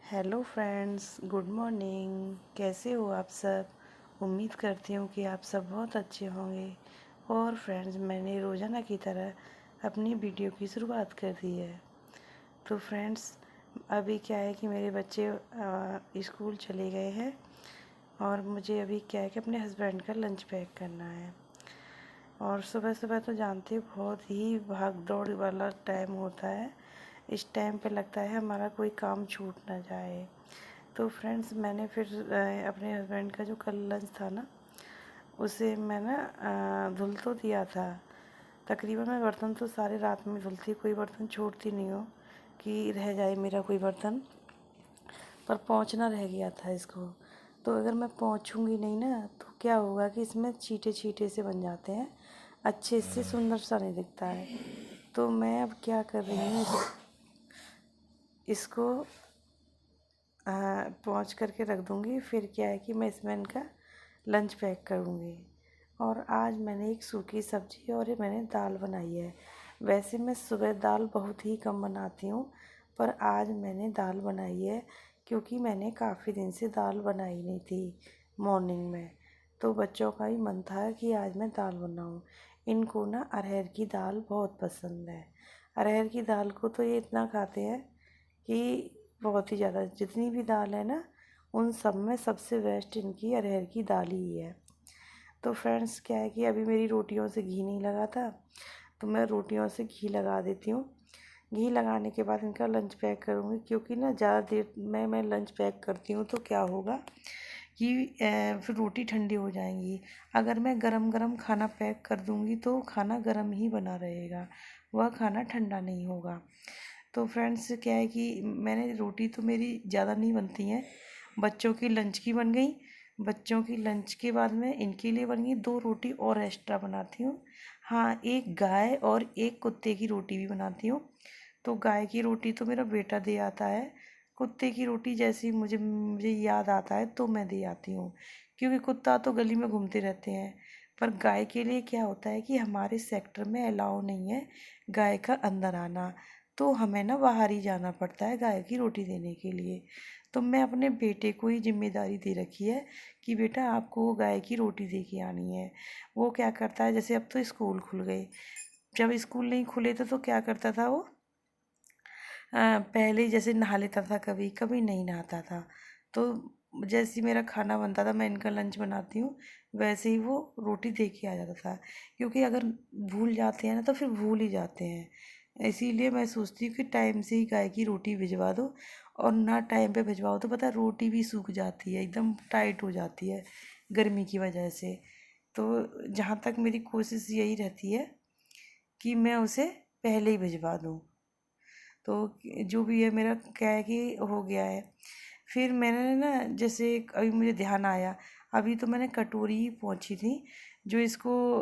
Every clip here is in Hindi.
Hello friends, good morning. कैसे हो आप सब? उम्मीद करती हूँ कि आप सब बहुत अच्छे होंगे। और फ्रेंड्स, मैंने रोज़ाना की तरह अपनी वीडियो की शुरुआत कर दी है। तो फ्रेंड्स, अभी क्या है कि मेरे बच्चे स्कूल चले गए हैं और मुझे अभी क्या है कि अपने हस्बैंड का लंच पैक करना है। और सुबह सुबह तो जानते हो बहुत ही भाग दौड़ वाला टाइम होता है। इस टाइम पे लगता है हमारा कोई काम छूट ना जाए। तो फ्रेंड्स, मैंने फिर अपने हस्बैंड का जो कल लंच था ना, उसे मैं ना धुल तो दिया था। तकरीबन मैं बर्तन तो सारे रात में धुलती, कोई बर्तन छोड़ती नहीं हो कि रह जाए मेरा कोई बर्तन, पर पोंछना रह गया था इसको। तो अगर मैं पोंछूंगी नहीं ना तो क्या होगा कि इसमें छींटे छींटे से बन जाते हैं, अच्छे से सुंदर सा नहीं दिखता है। तो मैं अब क्या कर रही हूँ, इसको पोंछ करके रख दूँगी। फिर क्या है कि मैं इसमें इनका लंच पैक करूँगी। और आज मैंने एक सूखी सब्ज़ी और ये मैंने दाल बनाई है। वैसे मैं सुबह दाल बहुत ही कम बनाती हूँ, पर आज मैंने दाल बनाई है क्योंकि मैंने काफ़ी दिन से दाल बनाई नहीं थी मॉर्निंग में। तो बच्चों का ही मन था कि आज मैं दाल बनाऊँ। इनको ना अरहर की दाल बहुत पसंद है। अरहर की दाल को तो ये इतना खाते हैं कि बहुत ही ज़्यादा, जितनी भी दाल है ना उन सब में सबसे बेस्ट इनकी अरहर की दाल ही है। तो फ्रेंड्स, क्या है कि अभी मेरी रोटियों से घी नहीं लगा था, तो मैं रोटियों से घी लगा देती हूँ। घी लगाने के बाद इनका लंच पैक करूँगी, क्योंकि ना ज़्यादा देर में मैं लंच पैक करती हूँ तो क्या होगा कि फिर रोटी ठंडी हो जाएंगी। अगर मैं गरम गरम खाना पैक कर दूँगी तो खाना गरम ही बना रहेगा, वह खाना ठंडा नहीं होगा। तो फ्रेंड्स, क्या है कि मैंने रोटी तो मेरी ज़्यादा नहीं बनती हैं, बच्चों की लंच की बन गई। बच्चों की लंच के बाद में इनके लिए बन गई 2 रोटी और एक्स्ट्रा बनाती हूँ। हाँ, एक गाय और एक कुत्ते की रोटी भी बनाती हूँ। तो गाय की रोटी तो मेरा बेटा दे आता है, कुत्ते की रोटी जैसे ही मुझे मुझे याद आता है तो मैं दे आती हूँ, क्योंकि कुत्ता तो गली में घूमते रहते हैं। पर गाय के लिए क्या होता है कि हमारे सेक्टर में अलाउ नहीं है गाय का अंदर आना, तो हमें ना बाहर ही जाना पड़ता है गाय की रोटी देने के लिए। तो मैं अपने बेटे को ही जिम्मेदारी दे रखी है कि बेटा आपको गाय की रोटी दे के आनी है। वो क्या करता है, जैसे अब तो स्कूल खुल गए, जब स्कूल नहीं खुले थे तो क्या करता था वो, पहले जैसे नहा लेता था, कभी कभी नहीं नहाता था। तो जैसे ही मेरा खाना बनता था, मैं इनका लंच बनाती हूँ, वैसे ही वो रोटी दे के आ जाता था। क्योंकि अगर भूल जाते हैं ना तो फिर भूल ही जाते हैं। इसीलिए मैं सोचती हूँ कि टाइम से ही गाय की रोटी भिजवा दो। और ना टाइम पे भिजवाओ तो पता है रोटी भी सूख जाती है, एकदम टाइट हो जाती है गर्मी की वजह से। तो जहाँ तक मेरी कोशिश यही रहती है कि मैं उसे पहले ही भिजवा दूँ। तो जो भी है, मेरा क्या है कि हो गया है। फिर मैंने ना, जैसे अभी मुझे ध्यान आया, अभी तो मैंने कटोरी ही पोंछी थी। जो इसको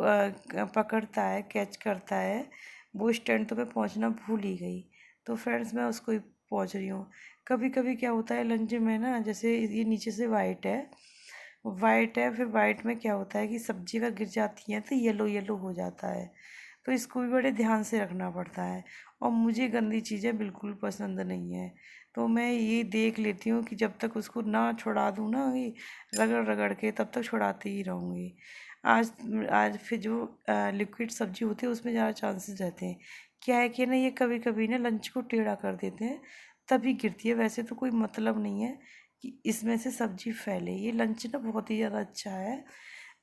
पकड़ता है, कैच करता है, वो स्टैंड तो मैं पोंछना भूल ही गई। तो फ्रेंड्स, मैं उसको ही पोंछ रही हूँ। कभी कभी क्या होता है लंच में ना, जैसे ये नीचे से वाइट है, फिर वाइट में क्या होता है कि सब्जी अगर गिर जाती है तो येलो येलो हो जाता है। तो इसको भी बड़े ध्यान से रखना पड़ता है। और मुझे गंदी चीज़ें बिल्कुल पसंद नहीं है। तो मैं ये देख लेती हूँ कि जब तक उसको ना छुड़ा दूँ ना, ये रगड़ रगड़ के, तब तक छुड़ाती ही रहूँगी। आज आज फिर जो लिक्विड सब्जी होती है उसमें ज़्यादा चांसेस रहते हैं। क्या है कि ना, ये कभी कभी ना लंच को टेढ़ा कर देते हैं, तभी गिरती है। वैसे तो कोई मतलब नहीं है कि इसमें से सब्जी फैले। ये लंच ना बहुत ही ज़्यादा अच्छा है।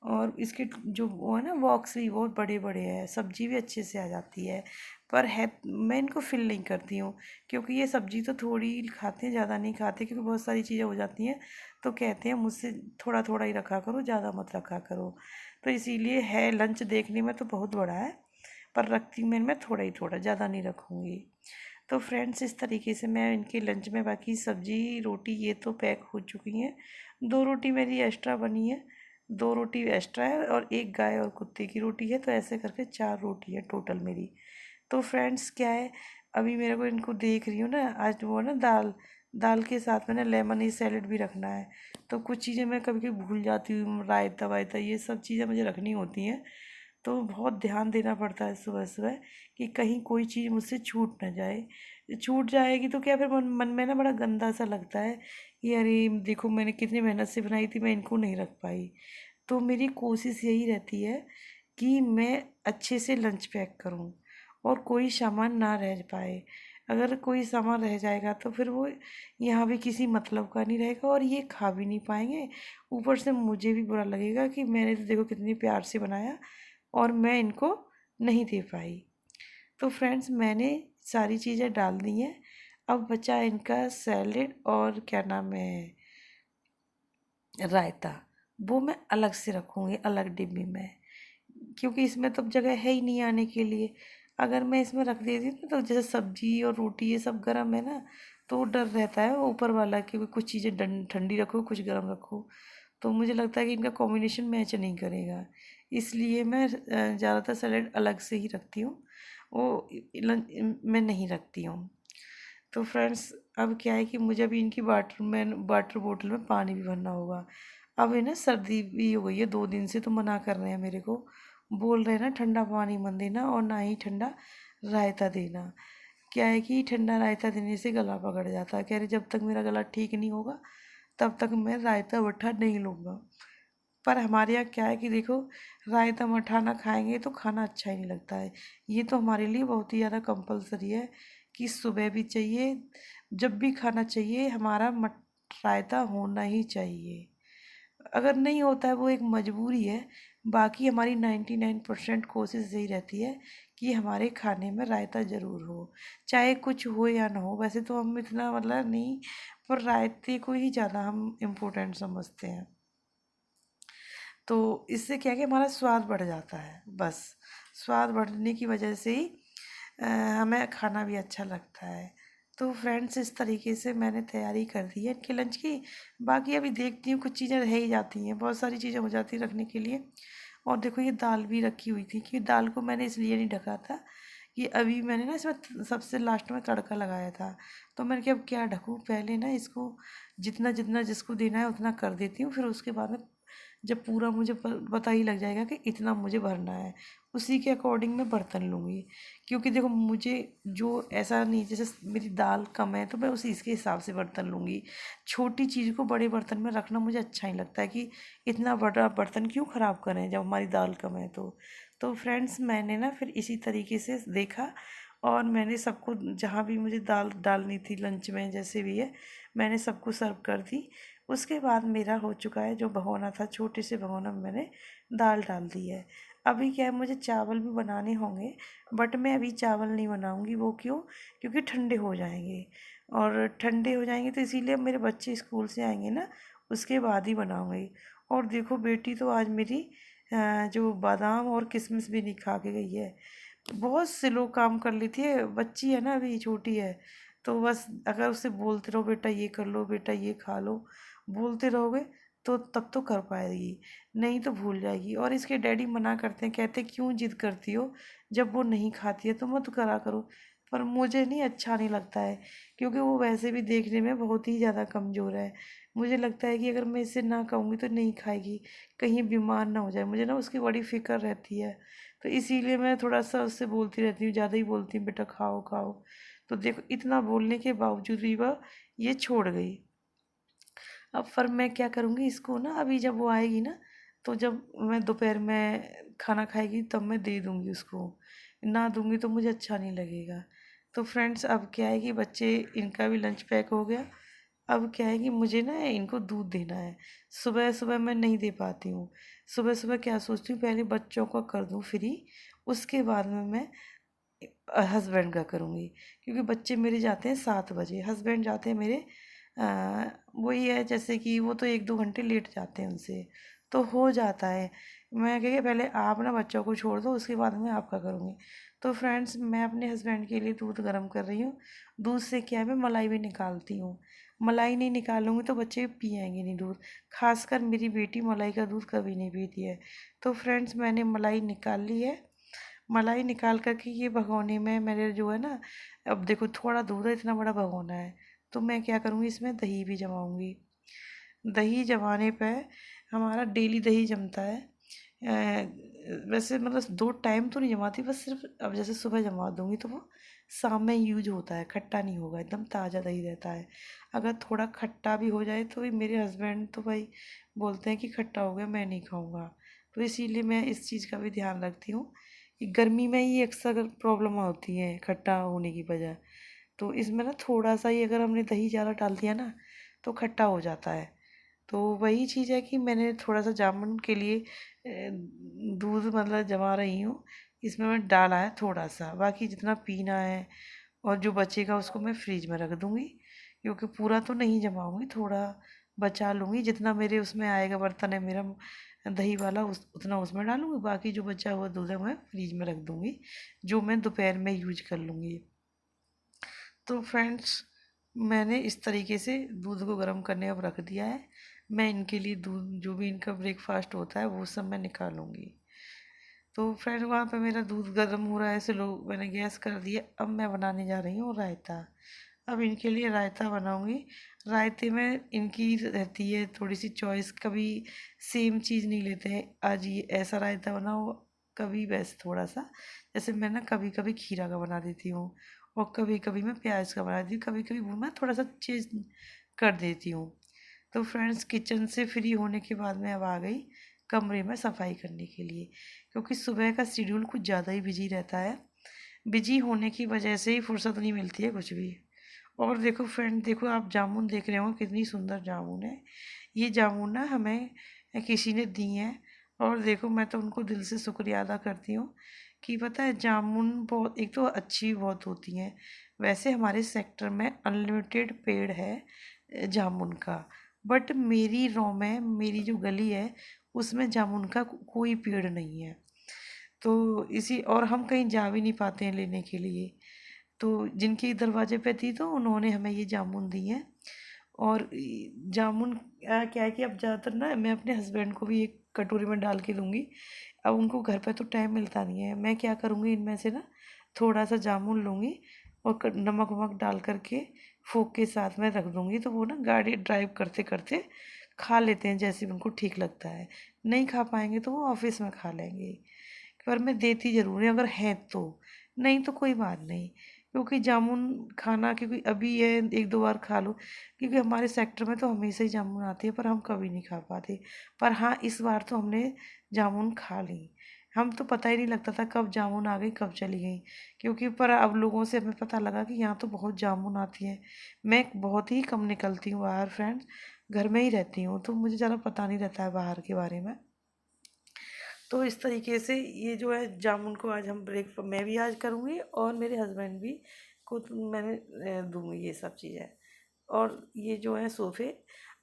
और इसके जो वो है ना, बॉक्स भी बहुत बड़े बड़े हैं, सब्जी भी अच्छे से आ जाती है। पर है, मैं इनको फिल नहीं करती हूँ, क्योंकि ये सब्जी तो थोड़ी ही खाते हैं, ज़्यादा नहीं खाते, क्योंकि बहुत सारी चीज़ें हो जाती हैं। तो कहते हैं मुझसे थोड़ा थोड़ा ही रखा करो, ज़्यादा मत रखा करो। तो इसीलिए है, लंच देखने में तो बहुत बड़ा है, पर रखती मैं थोड़ा ही, थोड़ा ज़्यादा नहीं रखूँगी। तो फ्रेंड्स, इस तरीके से मैं इनके लंच में, बाकी सब्जी रोटी ये तो पैक हो चुकी हैं। 2 रोटी मेरी एक्स्ट्रा बनी है, 2 रोटी एक्स्ट्रा है, और एक गाय और कुत्ते की रोटी है। तो ऐसे करके 4 रोटी है टोटल मेरी। तो फ्रेंड्स, क्या है, अभी मेरे को इनको देख रही हूँ ना, आज वो ना दाल दाल के साथ में ना लेमन ही सैलेड भी रखना है। तो कुछ चीज़ें मैं कभी कभी भूल जाती हूँ, रायता वायता ये सब चीज़ें मुझे रखनी होती हैं। तो बहुत ध्यान देना पड़ता है सुबह सुबह कि कहीं कोई चीज़ मुझसे छूट ना जाए। छूट जाएगी तो क्या फिर मन मन में ना बड़ा गंदा सा लगता है कि अरे देखो मैंने कितनी मेहनत से बनाई थी, मैं इनको नहीं रख पाई। तो मेरी कोशिश यही रहती है कि मैं अच्छे से लंच पैक करूं और कोई सामान ना रह पाए। अगर कोई सामान रह जाएगा तो फिर वो यहाँ भी किसी मतलब का नहीं रहेगा और ये खा भी नहीं पाएंगे। ऊपर से मुझे भी बुरा लगेगा कि मैंने तो देखो कितनी प्यार से बनाया और मैं इनको नहीं दे पाई। तो फ्रेंड्स मैंने सारी चीज़ें डाल दी हैं। अब बचा इनका सैलेड और क्या नाम है, रायता। वो मैं अलग से रखूँगी, अलग डिब्बी में, क्योंकि इसमें तो अब जगह है ही नहीं आने के लिए। अगर मैं इसमें रख देती हूँ तो जैसे सब्जी और रोटी ये सब गर्म है ना, तो डर रहता है ऊपर वाला कि कुछ चीज़ें ठंडी रखो कुछ गर्म रखो। तो मुझे लगता है कि इनका कॉम्बिनेशन मैच नहीं करेगा, इसलिए मैं ज़्यादातर सैलेड अलग से ही रखती हूँ। वो मैं नहीं रखती हूँ। तो फ्रेंड्स अब क्या है कि मुझे अभी इनकी वाटर बोतल में पानी भी भरना होगा। अब इन्हें सर्दी भी हो गई है, 2 दिन से तो मना कर रहे हैं मेरे को, बोल रहे हैं ना ठंडा पानी मत देना और ना ही ठंडा रायता देना। क्या है कि ठंडा रायता देने से गला पकड़ जाता है, कह रहे जब तक मेरा गला ठीक नहीं होगा तब तक मैं रायता मट्ठा नहीं लूँगा। पर हमारे यहाँ क्या है कि देखो, रायता मठाना खाएंगे तो खाना अच्छा ही नहीं लगता है। ये तो हमारे लिए बहुत ही ज़्यादा कंपलसरी है कि सुबह भी चाहिए, जब भी खाना चाहिए हमारा मट रायता होना ही चाहिए। अगर नहीं होता है वो एक मजबूरी है, बाकी हमारी 99% कोशिश यही रहती है कि हमारे खाने में रायता ज़रूर हो, चाहे कुछ हो या ना हो। वैसे तो हम इतना मतलब नहीं, पर रायते को ही ज़्यादा हम इम्पोर्टेंट समझते हैं। तो इससे क्या है कि हमारा स्वाद बढ़ जाता है, बस स्वाद बढ़ने की वजह से ही हमें खाना भी अच्छा लगता है। तो फ्रेंड्स इस तरीके से मैंने तैयारी कर दी है इनके लंच की। बाकी अभी देखती हूँ, कुछ चीज़ें रह ही जाती हैं, बहुत सारी चीज़ें हो जाती हैं रखने के लिए। और देखो ये दाल भी रखी हुई थी, कि दाल को मैंने इसलिए नहीं ढका था कि अभी मैंने ना इसमें सबसे लास्ट में तड़का लगाया था। तो मैंने कहा अब क्या ढकूँ, पहले ना इसको जितना जितना जिसको देना है उतना कर देती हूँ, फिर उसके बाद में जब पूरा मुझे पता ही लग जाएगा कि इतना मुझे भरना है, उसी के अकॉर्डिंग मैं बर्तन लूँगी। क्योंकि देखो मुझे जो ऐसा नहीं, जैसे मेरी दाल कम है तो मैं उसी इसके हिसाब से बर्तन लूँगी। छोटी चीज़ को बड़े बर्तन में रखना मुझे अच्छा नहीं लगता है कि इतना बड़ा बर्तन क्यों ख़राब करें जब हमारी दाल कम है तो फ्रेंड्स मैंने ना फिर इसी तरीके से देखा और मैंने सबको, जहाँ भी मुझे दाल डालनी थी लंच में जैसे भी है, मैंने सबको सर्व कर दी। उसके बाद मेरा हो चुका है, जो भगोना था छोटे से भगोना में मैंने दाल डाल दी है। अभी क्या है, मुझे चावल भी बनाने होंगे, बट मैं अभी चावल नहीं बनाऊंगी। वो क्यों? क्योंकि ठंडे हो जाएंगे, और ठंडे हो जाएंगे तो इसीलिए मेरे बच्चे स्कूल से आएंगे ना, उसके बाद ही बनाऊंगी। और देखो बेटी तो आज मेरी जो बादाम और किशमिश भी नहीं खा के गई है। बहुत स्लो काम कर लेती है, बच्ची है ना अभी छोटी है। तो बस अगर उसे बोलते रहो बेटा ये कर लो, बेटा ये खा लो, बोलते रहोगे तो तब तो कर पाएगी, नहीं तो भूल जाएगी। और इसके डैडी मना करते हैं, कहते क्यों जिद करती हो, जब वो नहीं खाती है तो मत करा करो। पर मुझे नहीं अच्छा नहीं लगता है, क्योंकि वो वैसे भी देखने में बहुत ही ज़्यादा कमज़ोर है। मुझे लगता है कि अगर मैं इसे ना कहूँगी तो नहीं खाएगी, कहीं बीमार ना हो जाए, मुझे ना उसकी बड़ी फिक्र रहती है। तो इसीलिए मैं थोड़ा सा उससे बोलती रहती हूँ, ज़्यादा ही बोलती हूँ बेटा खाओ खाओ। तो देखो इतना बोलने के बावजूद भी वह ये छोड़ गई। अब फिर मैं क्या करूँगी इसको ना, अभी जब वो आएगी ना, तो जब मैं दोपहर में खाना खाएगी तब मैं दे दूँगी उसको, ना दूँगी तो मुझे अच्छा नहीं लगेगा। तो फ्रेंड्स अब क्या है कि बच्चे, इनका भी लंच पैक हो गया। अब क्या है कि मुझे ना इनको दूध देना है। सुबह सुबह मैं नहीं दे पाती हूँ। सुबह सुबह क्या सोचती हूँ, पहले बच्चों का कर दूँ फ्री, उसके बाद में मैं हस्बैंड का करूँगी। क्योंकि बच्चे मेरे जाते हैं 7 बजे, हस्बैंड जाते हैं मेरे वही है जैसे कि वो तो 1-2 घंटे लेट जाते हैं उनसे, तो हो जाता है। मैं कह पहले आप ना बच्चों को छोड़ दो, उसके बाद मैं आपका करूँगी। तो फ्रेंड्स मैं अपने हस्बैंड के लिए दूध गर्म कर रही हूँ। दूध से क्या है, मैं मलाई भी निकालती हूँ। मलाई नहीं निकालूंगी तो बच्चे पिएंगे नहीं दूध, खासकर मेरी बेटी मलाई का दूध कभी नहीं पीती है। तो फ्रेंड्स मैंने मलाई निकाल ली है। मलाई निकाल कर के ये भगोने में मेरे जो है ना, अब देखो थोड़ा दूध है, इतना बड़ा भगोना है, तो मैं क्या करूँगी इसमें दही भी जमाऊँगी। दही जमाने पे हमारा डेली दही जमता है। वैसे मतलब 2 टाइम तो नहीं जमाती, बस सिर्फ अब जैसे सुबह जमा दूँगी तो वो शाम में यूज़ होता है, खट्टा नहीं होगा, एकदम ताज़ा दही रहता है। अगर थोड़ा खट्टा भी हो जाए तो भी मेरे हस्बैंड तो भाई बोलते हैं कि खट्टा हो गया, मैं नहीं खाऊँगा। तो इसीलिए मैं इस चीज़ का भी ध्यान रखती हूँ कि गर्मी में ही अक्सर प्रॉब्लम होती है खट्टा होने की वजह। तो इसमें ना थोड़ा-सा ही अगर हमने दही ज़्यादा डाल दिया ना तो खट्टा हो जाता है। तो वही चीज़ है कि मैंने थोड़ा-सा जामुन के लिए दूध मतलब जमा रही हूँ, इसमें मैं डाला है थोड़ा-सा, बाकी जितना पीना है और जो बचेगा उसको मैं फ्रिज में रख दूँगी, क्योंकि पूरा तो नहीं जमाऊँगी, थोड़ा बचा लूँगी, जितना मेरे उसमें आएगा बर्तन है मेरा दही वाला उस उतना उसमें डालूँगी, बाकी जो बचा हुआ दूध है मैं फ्रिज में रख दूँगी, जो मैं दोपहर में यूज कर लूँगी। तो फ्रेंड्स, मैंने इस तरीके से दूध को गर्म करने अब रख दिया है। मैं इनके लिए दूध जो भी इनका ब्रेकफास्ट होता है वो सब मैं निकालूंगी। तो फ्रेंड वहाँ पे मेरा दूध गर्म हो रहा है, स्लो मैंने गैस कर दिया। अब मैं बनाने जा रही हूँ रायता। अब इनके लिए रायता बनाऊंगी। रायते में इनकी रहती है थोड़ी सी चॉइस, कभी सेम चीज़ नहीं लेते हैं, आज ये ऐसा रायता बनाओ, कभी वैसे थोड़ा सा। जैसे मैं ना कभी कभी खीरा का बना देती हूँ और कभी कभी मैं प्याज का बना देती हूँ, कभी कभी वो मैं थोड़ा सा चेंज कर देती हूँ। तो फ्रेंड्स, किचन से फ्री होने के बाद मैं अब आ गई कमरे में सफाई करने के लिए, क्योंकि सुबह का शेड्यूल कुछ ज़्यादा ही बिजी रहता है। बिजी होने की वजह से ही फुर्सत नहीं मिलती है कुछ भी। और देखो फ्रेंड, देखो आप जामुन देख रहे हो, कितनी सुंदर जामुन है। ये जामुन ना हमें किसी ने दी है, और देखो मैं तो उनको दिल से शुक्रिया अदा करती हूँ कि पता है जामुन बहुत, एक तो अच्छी बहुत होती हैं। वैसे हमारे सेक्टर में अनलिमिटेड पेड़ है जामुन का, बट मेरी रो में मेरी जो गली है उसमें जामुन का कोई पेड़ नहीं है। तो इसी और हम कहीं जा भी नहीं पाते हैं लेने के लिए। तो जिनके दरवाजे पे थी तो उन्होंने हमें ये जामुन दी है। और जामुन क्या है कि अब ज़्यादातर ना मैं अपने हस्बैंड को भी एक कटोरी में डाल के दूंगी। अब उनको घर पे तो टाइम मिलता नहीं है, मैं क्या करूँगी इनमें से ना थोड़ा सा जामुन लूँगी और नमक वमक डाल करके फोक के साथ में रख दूँगी, तो वो ना गाड़ी ड्राइव करते करते खा लेते हैं जैसे भी उनको ठीक लगता है। नहीं खा पाएंगे तो वो ऑफिस में खा लेंगे, पर मैं देती ज़रूर है अगर है तो, नहीं तो कोई बात नहीं। क्योंकि जामुन खाना, क्योंकि अभी है एक दो बार खा लो, क्योंकि हमारे सेक्टर में तो हमेशा ही जामुन आती है पर हम कभी नहीं खा पाते। पर हाँ, इस बार तो हमने जामुन खा ली। हम तो पता ही नहीं लगता था कब जामुन आ गई कब चली गई, क्योंकि पर अब लोगों से हमें पता लगा कि यहाँ तो बहुत जामुन आती है। मैं बहुत ही कम निकलती हूँ बाहर फ्रेंड्स, घर में ही रहती हूँ, तो मुझे ज़्यादा पता नहीं रहता है बाहर के बारे में। तो इस तरीके से ये जो है जामुन को आज हम ब्रेक मैं भी आज करूँगी और मेरे हस्बैंड भी को तो मैंने दूंगी ये सब चीज़ें। और ये जो है सोफ़े,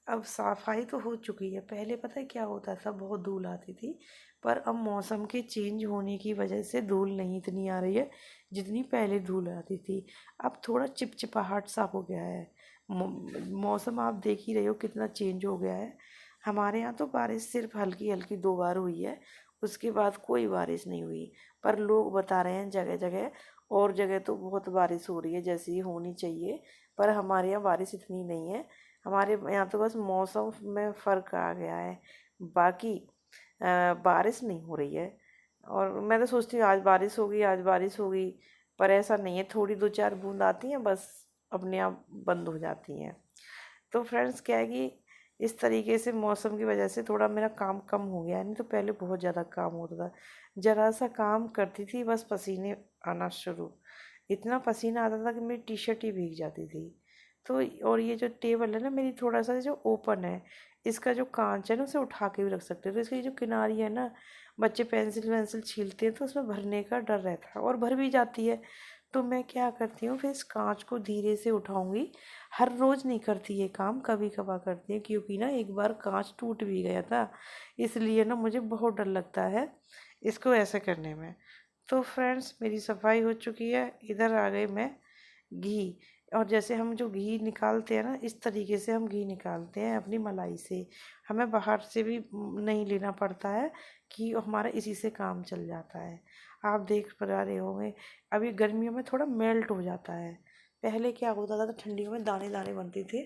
अब सफाई तो हो चुकी है। पहले पता है क्या होता था, बहुत धूल आती थी, पर अब मौसम के चेंज होने की वजह से धूल नहीं इतनी आ रही है जितनी पहले धूल आती थी। अब थोड़ा चिपचिपाहट सा हो गया है। मौसम आप देख ही रहे हो कितना चेंज हो गया है। हमारे यहाँ तो बारिश सिर्फ हल्की हल्की 2 बार हुई है, उसके बाद कोई बारिश नहीं हुई। पर लोग बता रहे हैं जगह जगह, और जगह तो बहुत बारिश हो रही है जैसी होनी चाहिए, पर हमारे यहाँ बारिश इतनी नहीं है। हमारे यहाँ तो बस मौसम में फ़र्क आ गया है, बाकी बारिश नहीं हो रही है। और मैं तो सोचती हूँ आज बारिश होगी, आज बारिश होगी, पर ऐसा नहीं है। थोड़ी दो चार बूंद आती हैं बस, अपने आप बंद हो जाती हैं। तो फ्रेंड्स, क्या है कि इस तरीके से मौसम की वजह से थोड़ा मेरा काम कम हो गया है, नहीं तो पहले बहुत ज़्यादा काम होता था। ज़रा सा काम करती थी बस पसीने आना शुरू, इतना पसीना आता था कि मेरी टी शर्ट ही भीग जाती थी। तो और ये जो टेबल है ना मेरी, थोड़ा सा जो ओपन है, इसका जो कांच है ना उसे उठा के भी रख सकते हो। तो इसकी जो किनारी है ना, बच्चे पेंसिल वेंसिल छीलते हैं तो उसमें भरने का डर रहता है और भर भी जाती है। तो मैं क्या करती हूँ, फिर इस कांच को धीरे से उठाऊंगी। हर रोज़ नहीं करती ये काम, कभी कभार करती है, क्योंकि ना एक बार कांच टूट भी गया था, इसलिए ना मुझे बहुत डर लगता है इसको ऐसे करने में। तो फ्रेंड्स, मेरी सफाई हो चुकी है, इधर आ गई मैं घी। और जैसे हम जो घी निकालते हैं ना, इस तरीके से हम घी निकालते हैं अपनी मलाई से। हमें बाहर से भी नहीं लेना पड़ता है, कि हमारा इसी से काम चल जाता है। आप देख पा रहे होंगे अभी गर्मियों में थोड़ा मेल्ट हो जाता है। पहले क्या होता था तो ठंडियों में दाने दाने बनते थे,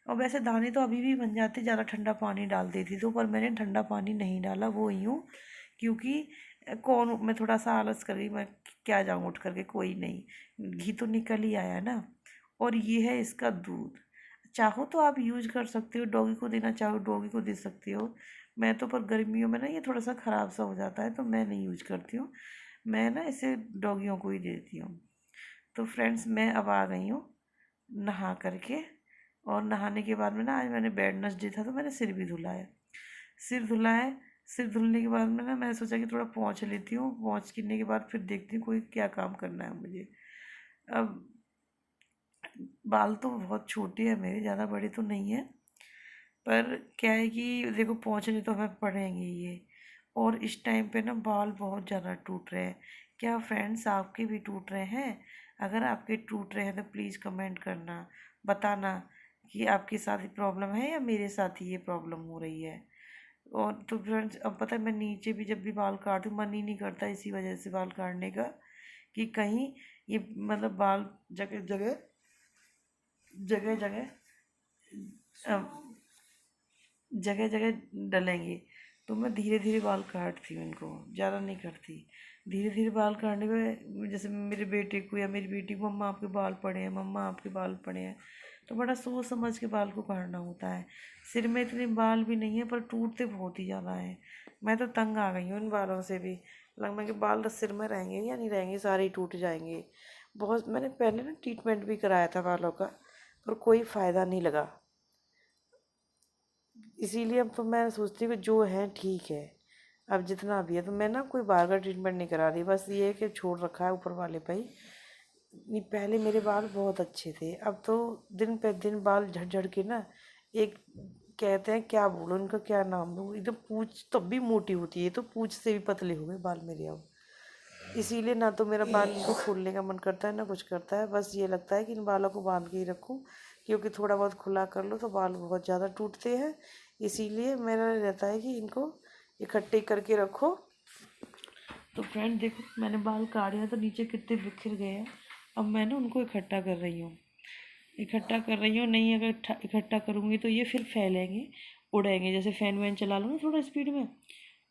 और वैसे दाने तो अभी भी बन जाते, ज़्यादा ठंडा पानी डाल देती तो, पर मैंने ठंडा पानी नहीं डाला, वो ही हूँ। क्योंकि कौन, मैं थोड़ा सा आलस कर गई, मैं क्या जाऊँ उठ करके, कोई नहीं, घी तो निकल ही आया ना। और ये है इसका दूध। चाहो तो आप यूज कर सकते हो, डॉगी को देना चाहो डॉगी को दे सकते हो। मैं तो, पर गर्मियों में ना ये थोड़ा सा ख़राब सा हो जाता है तो मैं नहीं यूज करती हूँ। मैं ना इसे डॉगियों को ही देती हूँ। तो फ्रेंड्स, मैं अब आ गई हूँ नहा करके। और नहाने के बाद में ना, आज मैंने वेडनेसडे था तो मैंने सिर भी धुला है। सिर धुला है। सिर धुलने के बाद में ना मैंने सोचा कि थोड़ा पोंछ लेती हूँ, पोंछ करने के बाद फिर देखती हूँ कोई क्या काम करना है मुझे। अब बाल तो बहुत छोटे हैं मेरे, ज़्यादा बड़े तो नहीं है, पर क्या है कि देखो पोंछने तो हमें पड़ेंगे ये। और इस टाइम पे ना बाल बहुत ज़्यादा टूट रहे हैं। क्या फ्रेंड्स आपके भी टूट रहे हैं? अगर आपके टूट रहे हैं तो प्लीज़ कमेंट करना, बताना कि आपके साथ ही प्रॉब्लम है या मेरे साथ ही ये प्रॉब्लम हो रही है। और तो फ्रेंड्स, अब पता है मैं नीचे भी जब भी बाल काटती हूँ, मन ही नहीं करता इसी वजह से बाल काटने का, कि कहीं ये मतलब बाल जगह जगह जगह जगह जगह जगह डलेंगे। तो मैं धीरे धीरे बाल काटती हूँ इनको, ज़्यादा नहीं करती। धीरे धीरे बाल काटने में, जैसे मेरे बेटे को या मेरी बेटी को, मम्मा आपके बाल पड़े हैं, मम्मा आपके बाल पड़े हैं, तो बड़ा सोच समझ के बाल को काटना होता है। सिर में इतने बाल भी नहीं है पर टूटते बहुत ही ज़्यादा हैं। मैं तो तंग आ गई हूँ इन बालों से भी। लगभग के बाल सिर में रहेंगे या नहीं रहेंगे, सारे ही टूट जाएंगे। बहुत मैंने पहले ना ट्रीटमेंट भी कराया था बालों का, पर कोई फ़ायदा नहीं लगा। इसीलिए अब तो मैं सोचती हूँ कि जो है ठीक है, अब जितना भी है। तो मैं ना कोई बार बार ट्रीटमेंट नहीं करा रही, बस ये है कि छोड़ रखा है ऊपर वाले पे ही। नहीं, पहले मेरे बाल बहुत अच्छे थे, अब तो दिन पे दिन बाल झड़ झड़ के ना, एक कहते हैं क्या बोलूं उनका, क्या नाम लूँ, एकदम पूंछ तब भी मोटी होती है, तो पूंछ से भी पतले हो गए बाल मेरे अब। इसीलिए ना तो मेरा बाल इनको खोलने का मन करता है ना कुछ करता है, बस ये लगता है कि इन बालों को बांध के ही रखूं, क्योंकि थोड़ा बहुत खुला कर लो तो बाल बहुत ज़्यादा टूटते हैं। इसीलिए मेरा रहता है कि इनको इकट्ठे करके रखो। तो फ्रेंड देखो, मैंने बाल काटे हैं तो नीचे कितने बिखर गए हैं। अब मैं ना उनको इकट्ठा कर रही हूँ, इकट्ठा कर रही हूँ। नहीं, अगर इकट्ठा करूँगी तो ये फिर फैलेंगे, उड़ेंगे। जैसे फ़ैन वैन चला लो ना थोड़ा स्पीड में,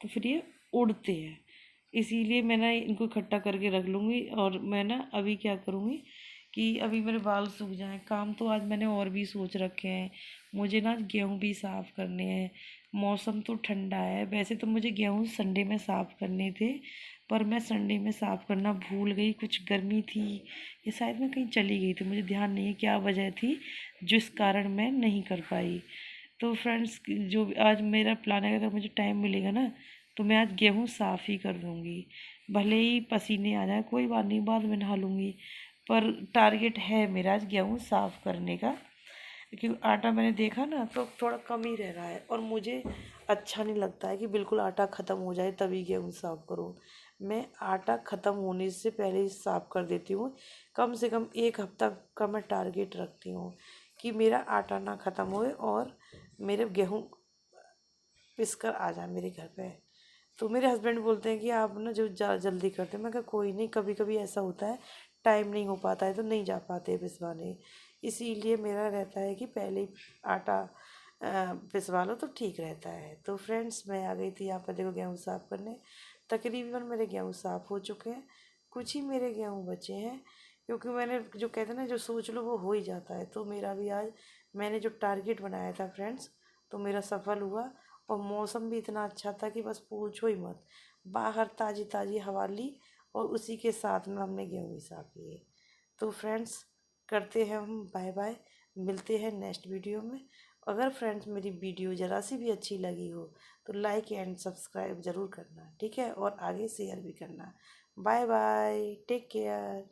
तो फिर ये उड़ते हैं। इसीलिए मैं ना इनको इकट्ठा करके रख लूँगी। और मैं ना अभी क्या करूँगी कि अभी मेरे बाल सूख जाएं, काम तो आज मैंने और भी सोच रखे हैं। मुझे ना गेहूँ भी साफ़ करने हैं। मौसम तो ठंडा है, वैसे तो मुझे गेहूँ संडे में साफ़ करने थे, पर मैं संडे में साफ़ करना भूल गई। कुछ गर्मी थी, ये शायद मैं कहीं चली गई थी, मुझे ध्यान नहीं है क्या वजह थी जिस कारण मैं नहीं कर पाई। तो फ्रेंड्स, जो आज मेरा प्लान है, अगर मुझे टाइम मिलेगा ना तो मैं आज गेहूँ साफ़ ही कर दूँगी। भले ही पसीने आ जाए, कोई बात नहीं, बाद में नहा लूँगी, पर टारगेट है मेरा आज गेहूँ साफ़ करने का। क्योंकि आटा मैंने देखा ना तो थोड़ा कम ही रह रहा है, और मुझे अच्छा नहीं लगता है कि बिल्कुल आटा ख़त्म हो जाए तभी गेहूँ साफ़ करो। मैं आटा ख़त्म होने से पहले ही साफ़ कर देती हूँ। कम से कम 1 हफ्ता का मैं टारगेट रखती हूँ कि मेरा आटा ना ख़त्म होए और मेरे गेहूँ पिस कर आ जाए मेरे घर पे। तो मेरे हस्बैंड बोलते हैं कि आप ना जो जल्दी करते हैं। मैं कहा कोई नहीं, कभी कभी ऐसा होता है, टाइम नहीं हो पाता है तो नहीं जा पाते पिसवाने। इसीलिए मेरा रहता है कि पहले ही आटा पिसवा लो तो ठीक रहता है। तो फ्रेंड्स, मैं आ गई थी यहाँ पर, देखो गेहूँ साफ़ करने। तकरीबन मेरे गेहूँ साफ़ हो चुके हैं, कुछ ही मेरे गेहूँ बचे हैं। क्योंकि मैंने जो कहते हैं ना, जो सोच लो वो हो ही जाता है। तो मेरा भी आज, मैंने जो टारगेट बनाया था फ्रेंड्स, तो मेरा सफल हुआ। और मौसम भी इतना अच्छा था कि बस पूछो ही मत। बाहर ताज़ी ताज़ी हवा ली और उसी के साथ में हमने गेहूँ भी साफ किए। तो फ्रेंड्स, करते हैं हम बाय बाय, मिलते हैं नेक्स्ट वीडियो में। अगर फ्रेंड्स मेरी वीडियो ज़रा सी भी अच्छी लगी हो तो लाइक एंड सब्सक्राइब ज़रूर करना, ठीक है, और आगे शेयर भी करना। Bye bye, take care.